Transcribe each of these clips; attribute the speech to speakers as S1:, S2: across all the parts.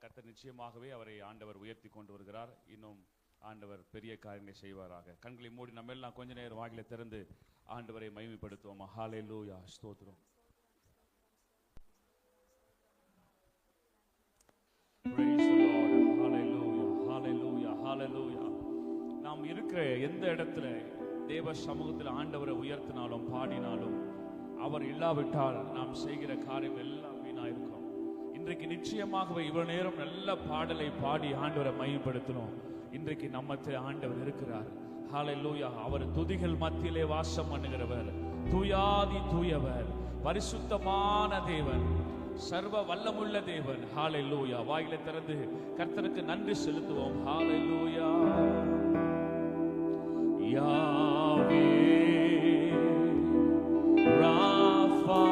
S1: கர்த்தர் நிச்சயமாகவே அவரை ஆண்டவர் உயர்த்தி கொண்டு வருகிறார். இன்னும் ஆண்டவர் பெரிய காரியங்களை செய்வாராக. கண்களை மூடி நம்ம எல்லாம் கொஞ்ச நேரம் வாயிலை திறந்து ஆண்டவரை மகிமைப்படுத்துவோம். ஹல்லேலூயா, ஸ்தோத்திரம். Praise the Lord. Hallelujah, hallelujah, hallelujah. நாம் இருக்கிற எந்த இடத்துல தேவ சமூகத்தில் ஆண்டவரை உயர்த்தினாலும் பாடினாலும் அவர் இல்லாவிட்டால் நாம் செய்கிற காரியம் எல்லாம் வீணாயிருக்கும். இன்றைக்கு நிச்சயமாகவே இவ்வளவு நேரம் நல்ல பாடலை பாடி ஆண்டவரை மகிமைப்படுத்தணும். இன்றைக்கு நம்மத்தில் ஆண்டவர் இருக்கிறார். ஹல்லேலூயா. அவர் துதிகள் மத்தியிலே வாசம் பண்ணுகிறவர், தூயாதி தூயவர், பரிசுத்தமான தேவன், சர்வ வல்லமுள்ள தேவன். ஹல்லேலூயா. வாயிலை திறந்து கர்த்தருக்கு நன்றி செலுத்துவோம். ஹல்லேலூயா. யாவே ராஃபா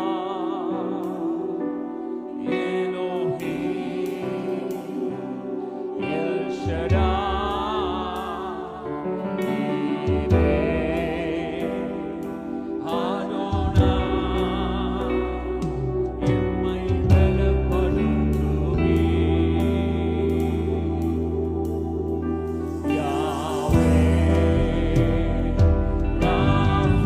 S2: Yahweh, Rapha.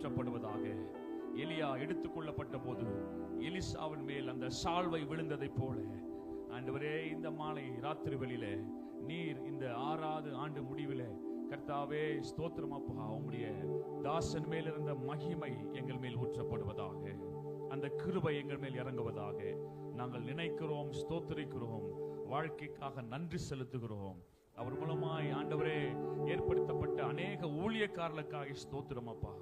S1: ஊற்றப்படுவதாக. எலியா எடுத்துக்கொள்ளப்பட்ட போது எலிசாவின் மேல் அந்த சால்வை விழுந்ததைப் போல ஆண்டவரே, இந்த மாலை ராத்திரி வெளியில நீர் இந்த 6வது ஆண்டு முடிவில கர்த்தாவே ஸ்தோத்திரம் அப்பா, உம்முடைய தாசன் மேல் இருந்த மகிமை எங்கள் மேல் ஊற்றப்படுவதாக. அந்த கிருபை எங்கள் மேல் இறங்குவதாக. நாங்கள் நினைக்கிறோம், ஸ்தோத்திரிக்கிறோம், வாழ்க்கைக்காக நன்றி செலுத்துகிறோம். அவர் மூலமாய் ஆண்டவரே ஏற்படுத்தப்பட்ட அநேக ஊழியக்காரர்களுக்காக ஸ்தோத்திரம் அப்பா.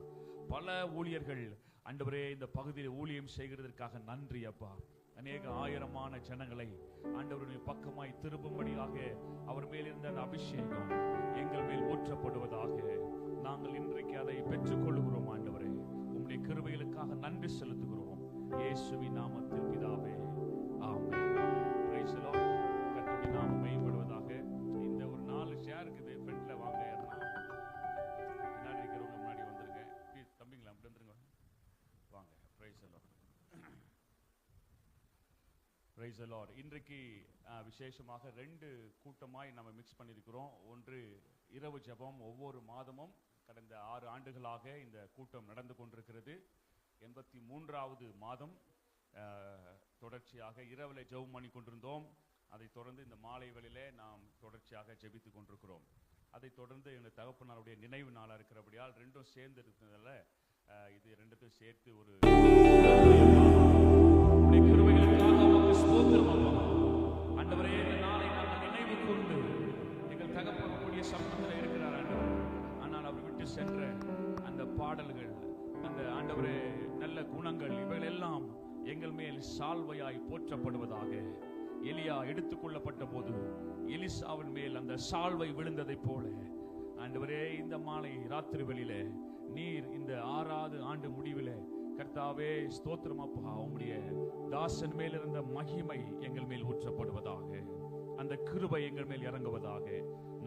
S1: பல ஊழியர்கள் ஆண்டவரே இந்த பகுதியில் ஊழியம் செய்கிறதற்காக நன்றி அப்பா. அநேக ஆயிரமான ஜனங்களை ஆண்டவருடைய பக்கமாய் திரும்பும்படியாக அவர் மேல் இருந்த அந்த அபிஷேகம் எங்கள் மேல் ஊற்றப்படுவதாக. நாங்கள் இன்றைக்கு அதை பெற்றுக்கொள்கிறோம் ஆண்டவரே. உம்முடைய கிருபைகளுக்காக நன்றி செலுத்துகிறோம். இயேசுவின் நாமத்தில் பிதாவே, ஆமென். Praise the Lord. கர்த்தருடைய நாமம் மகிமைப்படுவதாக. இந்த ஒரு 4 ஷேர் இருக்குது, ஃப்ரண்ட்ல வாங்க. பின்னாடி இருக்கிறவங்க முன்னாடி வந்துருங்க. தம்பிங்களா அப்படி வந்துருங்க, வாங்க. Praise the Lord. Praise the Lord. இன்றைக்கு விசேஷமாக 2 கூட்டமாய் நம்ம மிக்ஸ் பண்ணியிருக்கிறோம். ஒன்று இரவு ஜெபம். ஒவ்வொரு மாதமும் கடந்த 6 ஆண்டுகளாக இந்த கூட்டம் நடந்து கொண்டிருக்கிறது. 83வது மாதம் தொடர்ச்சியாக இரவில் ஜெபம் பண்ணி கொண்டிருந்தோம். அதைத் தொடர்ந்து இந்த மாலை வேளையிலே நாம் தொடர்ச்சியாக ஜெபித்து கொண்டிருக்கிறோம். அதைத் தொடர்ந்து எங்கள் தகப்பனாருடைய நினைவு நாளாக இருக்கிறபடியால் 2ம் சேர்ந்து இருக்கிறதால இது 2த்தையும் சேர்த்து ஒரு ஆண்டவரே, இந்த நாளை நாங்கள் நினைவு கூர்ந்து எங்கள் தகப்பனுடைய சமூகத்தில் இருக்கிறார் ஆண்டவர். ஆனால் அவர் விட்டு சென்ற அந்த பாடல்கள், அந்த ஆண்டவரே நல்ல குணங்கள், இவைகள் எல்லாம் எங்கள் மேல் சால்வையாய் போற்றப்படுவதாக. எலியா எடுத்துக்கொள்ளப்பட்ட போது எலிசாவின் மேல் அந்த சால்வை விழுந்ததைப் போல ஆண்டவரே, இந்த மாலை ராத்திரி வெளியில நீர் இந்த 6வது ஆண்டு முடிவில கர்த்தாவே ஸ்தோத்திரம் அப்பா, உம்முடைய தாசன் மேல் இருந்த மகிமை எங்கள் மேல் ஊற்றப்படுவதாக. அந்த கிருபை எங்கள் மேல் இறங்குவதாக.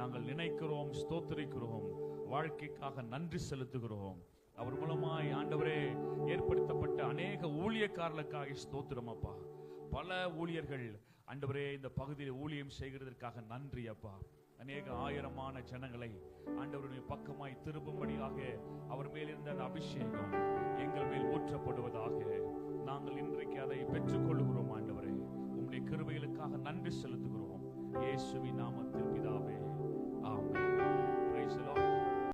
S1: நாங்கள் நினைக்கிறோம், ஸ்தோத்திரிக்கிறோம், வாழ்க்கைக்காக நன்றி செலுத்துகிறோம். அவர் மூலமாய் ஆண்டவரே ஏற்படுத்தப்பட்ட அநேக ஊழியக்காரர்களுக்காக ஸ்தோத்திரம் அப்பா. பல ஊழியர்கள் ஆண்டவரே இந்த பகுதியில் ஊழியம் செய்கிறதற்காக நன்றி அப்பா. அநேக ஆயிரமான ஜனங்களை ஆண்டவருடைய பக்கமாய் திரும்பும்படியாக அவர் மேல் இருந்த அந்த அபிஷேகம் எங்கள் மேல் ஊற்றப்படுவதாக. நாங்கள் இன்றைக்கு அதை பெற்றுக்கொள்கிறோம் ஆண்டவரே. உம்முடைய கிருபைகளுக்காக நன்றி செலுத்துகிறோம். இயேசுவின் நாமத்தில்